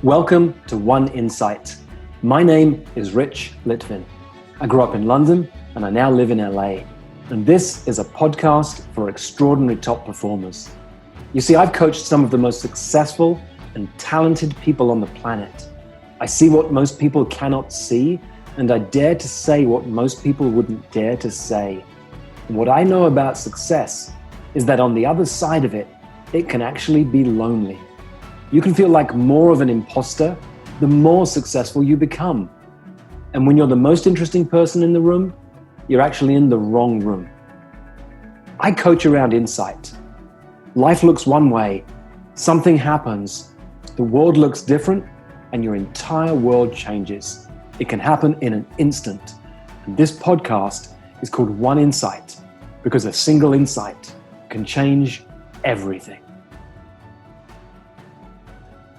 Welcome to One Insight. My name is Litvin. I grew up in London and I now live in LA. And this is a podcast for extraordinary top performers. You see, I've coached some of the most successful and talented people on the planet. I see what most people cannot see, and I dare to say what most people wouldn't dare to say. And what I know about success is that on the other side of it, it can actually be lonely. You can feel like more of an imposter the more successful you become. And when you're the most interesting person in the room, you're actually in the wrong room. I coach around insight. Life looks one way, something happens, the world looks different, and your entire world changes. It can happen in an instant. And this podcast is called One Insight because a single insight can change everything.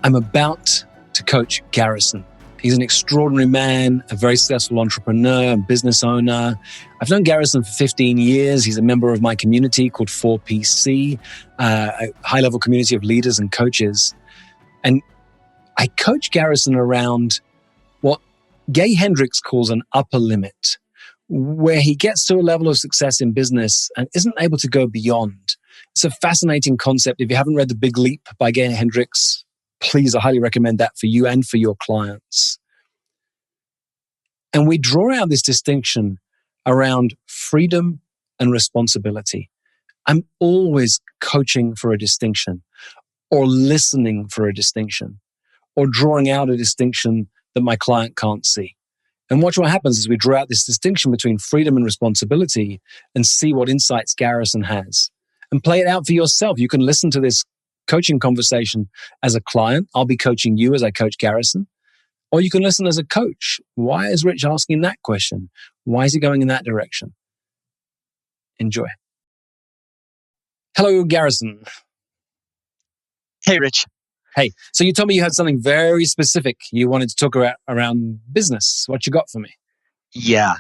I'm about to coach Garrison. He's an extraordinary man, a very successful entrepreneur and business owner. I've known Garrison for 15 years. He's a member of my community called 4PC, a high-level community of leaders and coaches. And I coach Garrison around what Gay Hendricks calls an upper limit, where he gets to a level of success in business and isn't able to go beyond. It's a fascinating concept. If you haven't read The Big Leap by Gay Hendricks, please, I highly recommend that for you and for your clients. And we draw out this distinction around freedom and responsibility. I'm always coaching for a distinction, or listening for a distinction, or drawing out a distinction that my client can't see. And watch what happens as we draw out this distinction between freedom and responsibility and see what insights Garrison has. And play it out for yourself. You can listen to this coaching conversation as a client. I'll be coaching you as I coach Garrison. Or you can listen as a coach. Why is Rich asking that question? Why is he going in that direction? Enjoy. Hello, Garrison. Hey, Rich. Hey, so you told me you had something very specific you wanted to talk about around business. What you got for me? Yeah.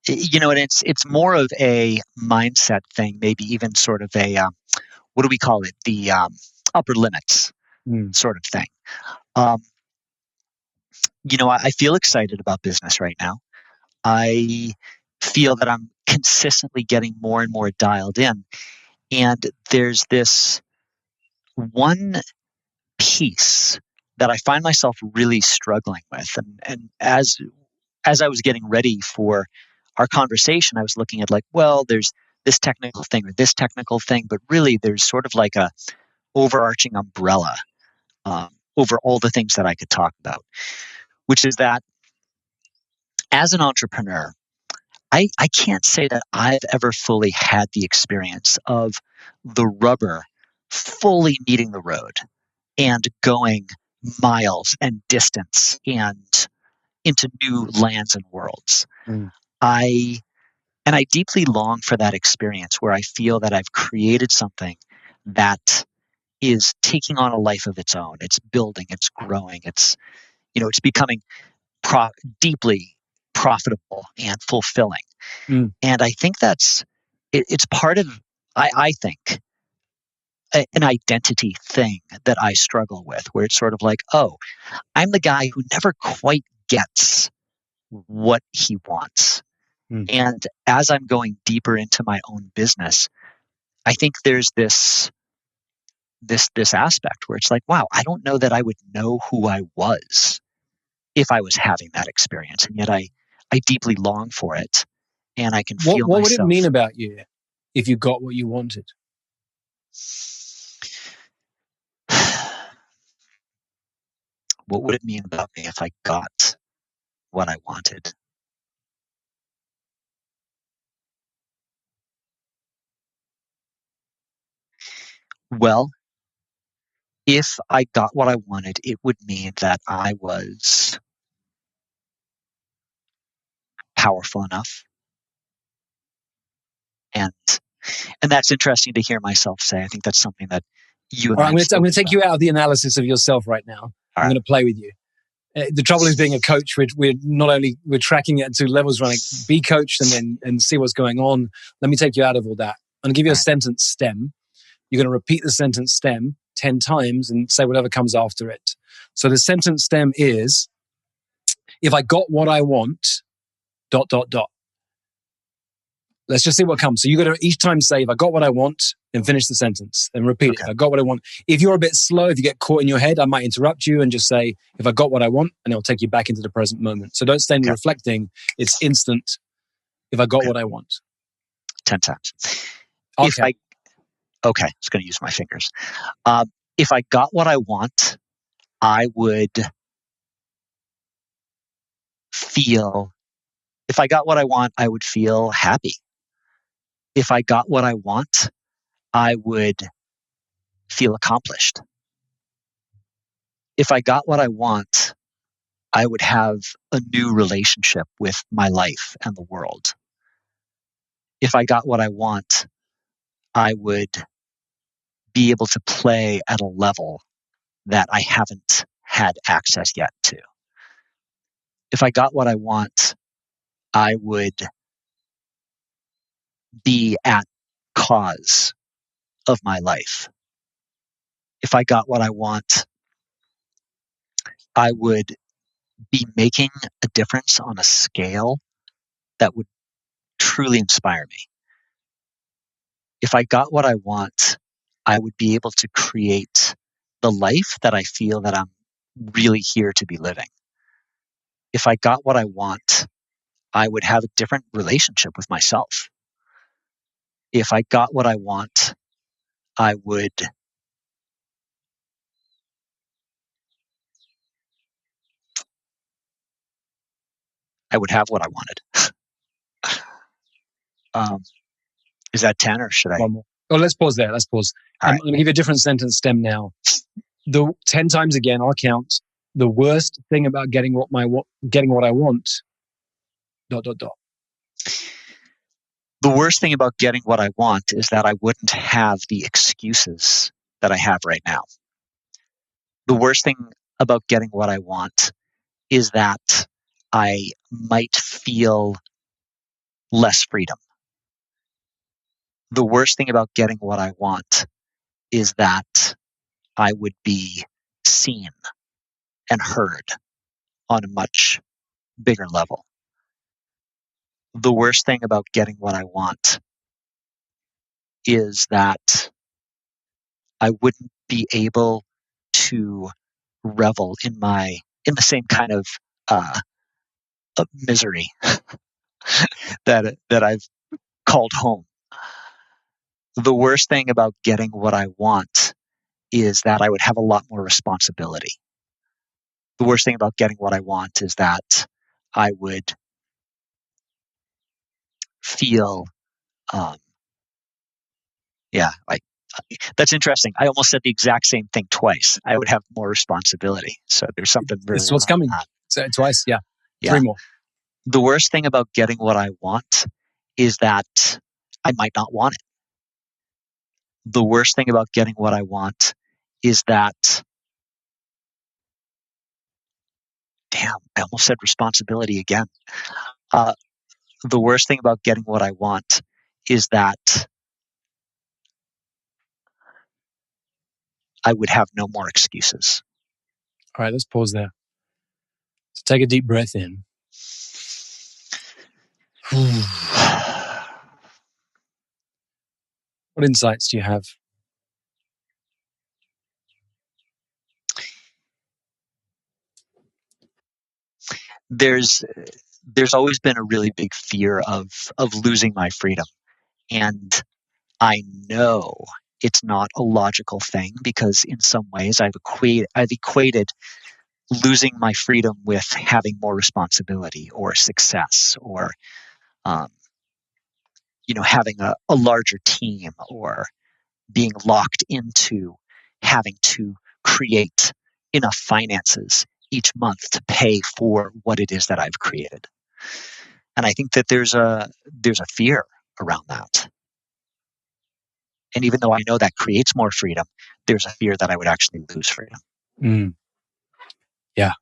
You know, and it's more of a mindset thing, maybe even sort of a, what do we call it? The upper limits sort of thing. I feel excited about business right now. I feel that I'm consistently getting more and more dialed in. And there's this one piece that I find myself really struggling with. And as I was getting ready for our conversation, I was looking at there's this technical thing or this technical thing, but really there's sort of like a overarching umbrella over all the things that I could talk about, which is that as an entrepreneur, I can't say that I've ever fully had the experience of the rubber fully meeting the road and going miles and distance and into new lands and worlds. I deeply long for that experience where I feel that I've created something that is taking on a life of its own. It's building, it's growing, it's becoming deeply profitable and fulfilling. And I think it's part of, I think, an identity thing that I struggle with, where it's sort of like, oh, I'm the guy who never quite gets what he wants. And as I'm going deeper into my own business, I think there's this aspect where it's like, wow, I don't know that I would know who I was if I was having that experience. And yet I deeply long for it. And I can feel what myself. would it mean about you if you got what you wanted? What would it mean about me if I got what I wanted? Well, if I got what I wanted, it would mean that I was powerful enough. And that's interesting to hear myself say. I think that's something that you and I'm going to take you out of the analysis of yourself right now. I'm going to play with you. The trouble is being a coach, we're not only we're tracking it at two levels, running be coached and see what's going on. Let me take you out of all that. I'm going to give you a sentence stem. You're going to repeat the sentence stem 10 times and say whatever comes after it. So the sentence stem is, if I got what I want, ... Let's just see what comes. So you got to each time say, if I got what I want, then finish the sentence and repeat it. If I got what I want. If you're a bit slow, if you get caught in your head, I might interrupt you and just say, if I got what I want, and it'll take you back into the present moment. So don't stand reflecting. It's instant. If I got what I want. 10 times. Okay. I was going to use my fingers. If I got what I want, I would feel, if I got what I want, I would feel happy. If I got what I want, I would feel accomplished. If I got what I want, I would have a new relationship with my life and the world. If I got what I want, I would be able to play at a level that I haven't had access yet to. If I got what I want, I would be at cause of my life. If I got what I want, I would be making a difference on a scale that would truly inspire me. If I got what I want, I would be able to create the life that I feel that I'm really here to be living. If I got what I want, I would have a different relationship with myself. If I got what I want, I would have what I wanted. Is that 10 or should I? One more. Oh, let's pause there. Let's pause. All right. I'm going to give you a different sentence stem now. The 10 times again, I'll count. The worst thing about getting what I want, ... The worst thing about getting what I want is that I wouldn't have the excuses that I have right now. The worst thing about getting what I want is that I might feel less freedom. The worst thing about getting what I want is that I would be seen and heard on a much bigger level. The worst thing about getting what I want is that I wouldn't be able to revel in the same kind of misery that I've called home. The worst thing about getting what I want is that I would have a lot more responsibility. The worst thing about getting what I want is that I would feel, that's interesting. I almost said the exact same thing twice. I would have more responsibility. So there's something very. This is what's coming. Say it twice. Yeah. Three more. The worst thing about getting what I want is that I might not want it. The worst thing about getting what I want is that, damn, I almost said responsibility again. The worst thing about getting what I want is that I would have no more excuses. All right, let's pause there. So take a deep breath in. What insights do you have? There's always been a really big fear of losing my freedom. And I know it's not a logical thing because in some ways I've equated losing my freedom with having more responsibility or success or having a larger team or being locked into having to create enough finances each month to pay for what it is that I've created. And I think that there's a fear around that. And even though I know that creates more freedom, there's a fear that I would actually lose freedom. Yeah.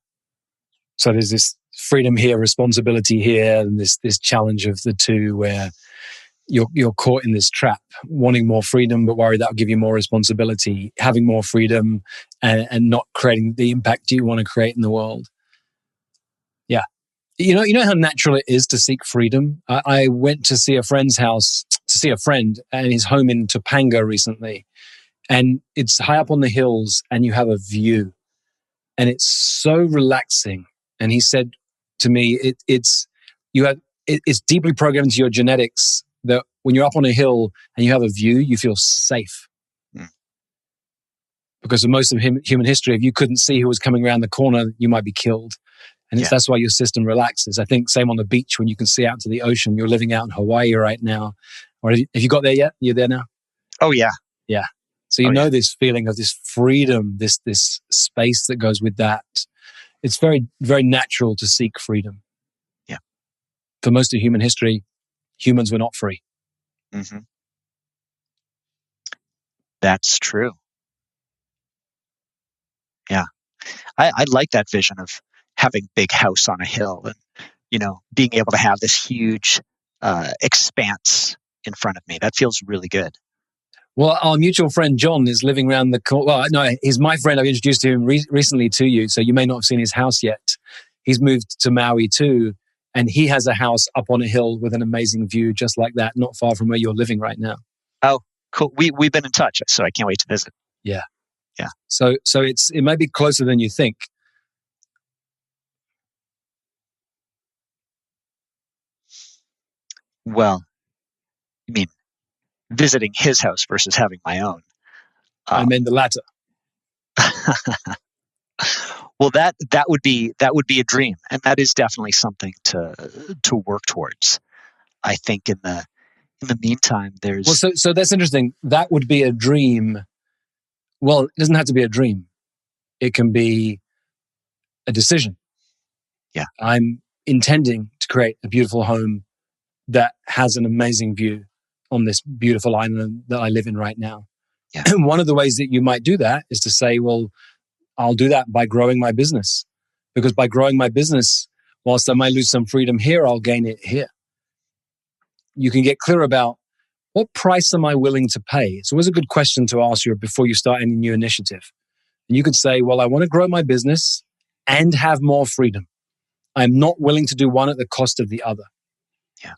So there's this freedom here, responsibility here, and this challenge of the two where you're caught in this trap, wanting more freedom, but worried that'll give you more responsibility, having more freedom and not creating the impact you want to create in the world. Yeah. You know how natural it is to seek freedom. I went to see a friend's house, to see a friend and his home in Topanga recently. And it's high up on the hills and you have a view and it's so relaxing. And he said to me, it's deeply programmed into your genetics that when you're up on a hill and you have a view, you feel safe. Mm. Because of most of human history, if you couldn't see who was coming around the corner, you might be killed. And that's why your system relaxes. I think same on the beach when you can see out to the ocean. You're living out in Hawaii right now. Or have you got there yet? You're there now? Oh, yeah. Yeah. So you know this feeling of this freedom, this space that goes with that. It's very, very natural to seek freedom. Yeah. For most of human history, humans were not free. Mm-hmm. That's true. Yeah. I like that vision of having big house on a hill and, being able to have this huge expanse in front of me. That feels really good. Well, our mutual friend John is living around the corner. Well, no, he's my friend. I've introduced him recently to you, so you may not have seen his house yet. He's moved to Maui too, and he has a house up on a hill with an amazing view just like that, not far from where you're living right now. Oh, cool. We've been in touch, so I can't wait to visit. Yeah. Yeah. So it may be closer than you think. Well, I mean, visiting his house versus having my own. I mean the latter. Well, that would be a dream, and that is definitely something to work towards. I think in the meantime, there's so that's interesting. That would be a dream. Well, it doesn't have to be a dream. It can be a decision. Yeah, I'm intending to create a beautiful home that has an amazing view on this beautiful island that I live in right now. Yeah. And one of the ways that you might do that is to say, well, I'll do that by growing my business. Because by growing my business, whilst I might lose some freedom here, I'll gain it here. You can get clear about what price am I willing to pay? It's always a good question to ask you before you start any new initiative. And you could say, well, I want to grow my business and have more freedom. I'm not willing to do one at the cost of the other. Yeah.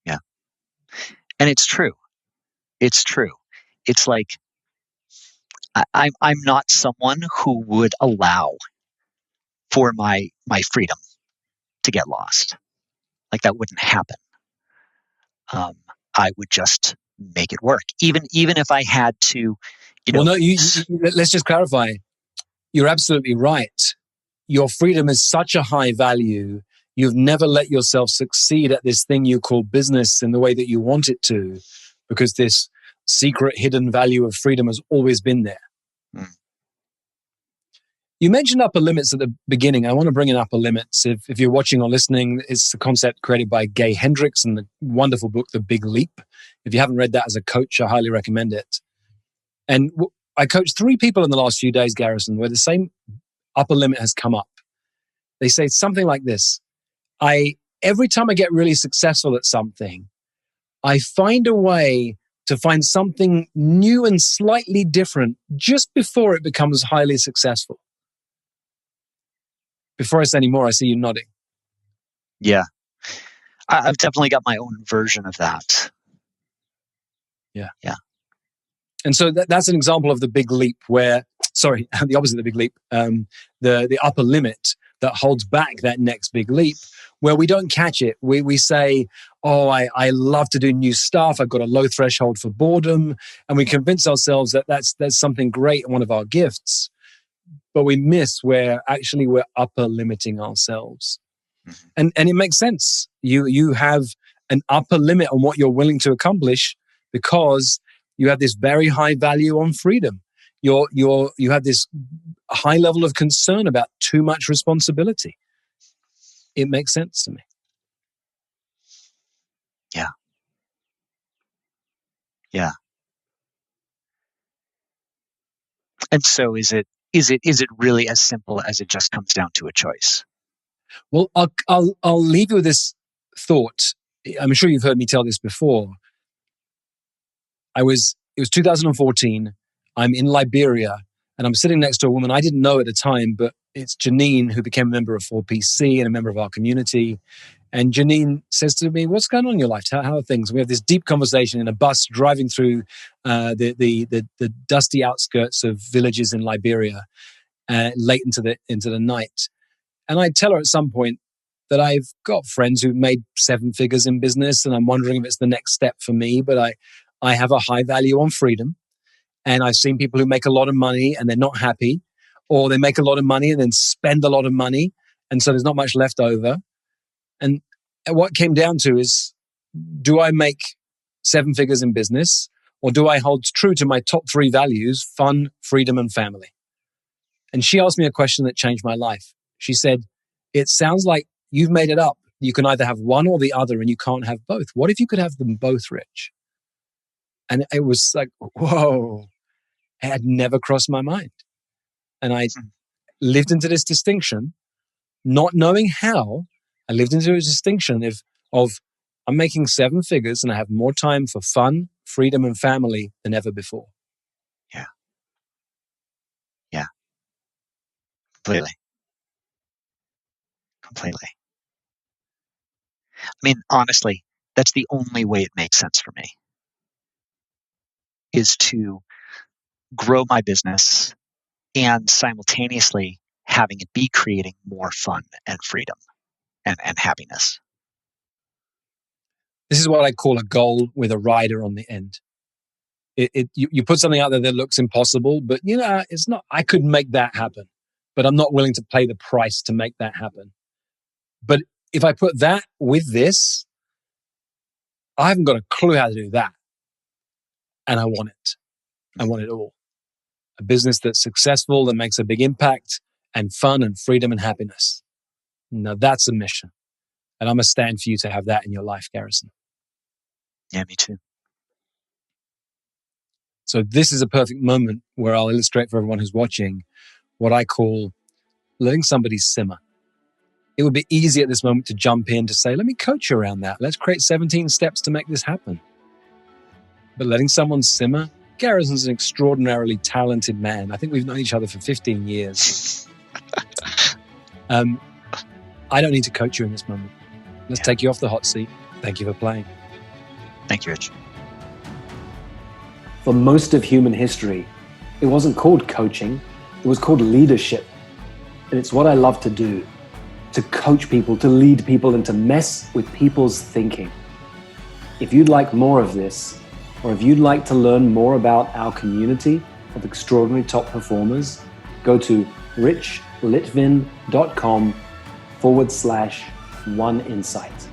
Yeah. And it's true. It's true. It's like I'm not someone who would allow for my freedom to get lost. Like that wouldn't happen. I would just make it work, even if I had to. Well, no. Let's just clarify. You're absolutely right. Your freedom is such a high value. You've never let yourself succeed at this thing you call business in the way that you want it to, because this secret hidden value of freedom has always been there. Mm. You mentioned upper limits at the beginning. I want to bring in upper limits. If you're watching or listening, it's a concept created by Gay Hendricks in the wonderful book, The Big Leap. If you haven't read that as a coach, I highly recommend it. And I coached 3 people in the last few days, Garrison, where the same upper limit has come up. They say something like this. Every time I get really successful at something, I find a way to find something new and slightly different just before it becomes highly successful. Before I say any more, I see you nodding. Yeah. I've definitely got my own version of that. Yeah. Yeah. And so that's an example of the big leap the opposite of the big leap, the upper limit that holds back that next big leap where we don't catch it. We say, oh, I love to do new stuff. I've got a low threshold for boredom. And we convince ourselves that that's something great and one of our gifts. But we miss where actually we're upper limiting ourselves. Mm-hmm. And it makes sense. You have an upper limit on what you're willing to accomplish because you have this very high value on freedom. You have this high level of concern about too much responsibility. It makes sense to me. Yeah. Yeah. And so is it really as simple as it just comes down to a choice? Well, I'll leave you with this thought. I'm sure you've heard me tell this before. It was 2014. I'm in Liberia and I'm sitting next to a woman I didn't know at the time, but it's Janine, who became a member of 4PC and a member of our community. And Janine says to me, "What's going on in your life? How are things?" We have this deep conversation in a bus driving through the dusty outskirts of villages in Liberia, late into the night. And I tell her at some point that I've got friends who've made 7 figures in business, and I'm wondering if it's the next step for me. But I have a high value on freedom, and I've seen people who make a lot of money and they're not happy, or they make a lot of money and then spend a lot of money, and so there's not much left over. And what it came down to is, do I make 7 figures in business, or do I hold true to my top 3 values, fun, freedom, and family? And she asked me a question that changed my life. She said, "It sounds like you've made it up. You can either have one or the other, and you can't have both. What if you could have them both, Rich?" And it was like, whoa, it had never crossed my mind. And I lived into this distinction, not knowing how. I lived into a distinction of I'm making 7 figures and I have more time for fun, freedom, and family than ever before. Yeah. Yeah. Completely. I mean, honestly, that's the only way it makes sense for me, is to grow my business and simultaneously having it be creating more fun and freedom and happiness. This is what I call a goal with a rider on the end. You put something out there that looks impossible, but it's not. I could make that happen, but I'm not willing to pay the price to make that happen. But if I put that with this, I haven't got a clue how to do that. And I want it. I want it all. A business that's successful, that makes a big impact, and fun and freedom and happiness. Now that's a mission. And I'm going to stand for you to have that in your life, Garrison. Yeah, me too. So this is a perfect moment where I'll illustrate for everyone who's watching what I call letting somebody simmer. It would be easy at this moment to jump in to say, let me coach you around that. Let's create 17 steps to make this happen. But letting someone simmer, Garrison's an extraordinarily talented man. I think we've known each other for 15 years. I don't need to coach you in this moment. Let's take you off the hot seat. Thank you for playing. Thank you, Rich. For most of human history, it wasn't called coaching. It was called leadership. And it's what I love to do, to coach people, to lead people, and to mess with people's thinking. If you'd like more of this, or if you'd like to learn more about our community of extraordinary top performers, go to richlitvin.com/oneinsight.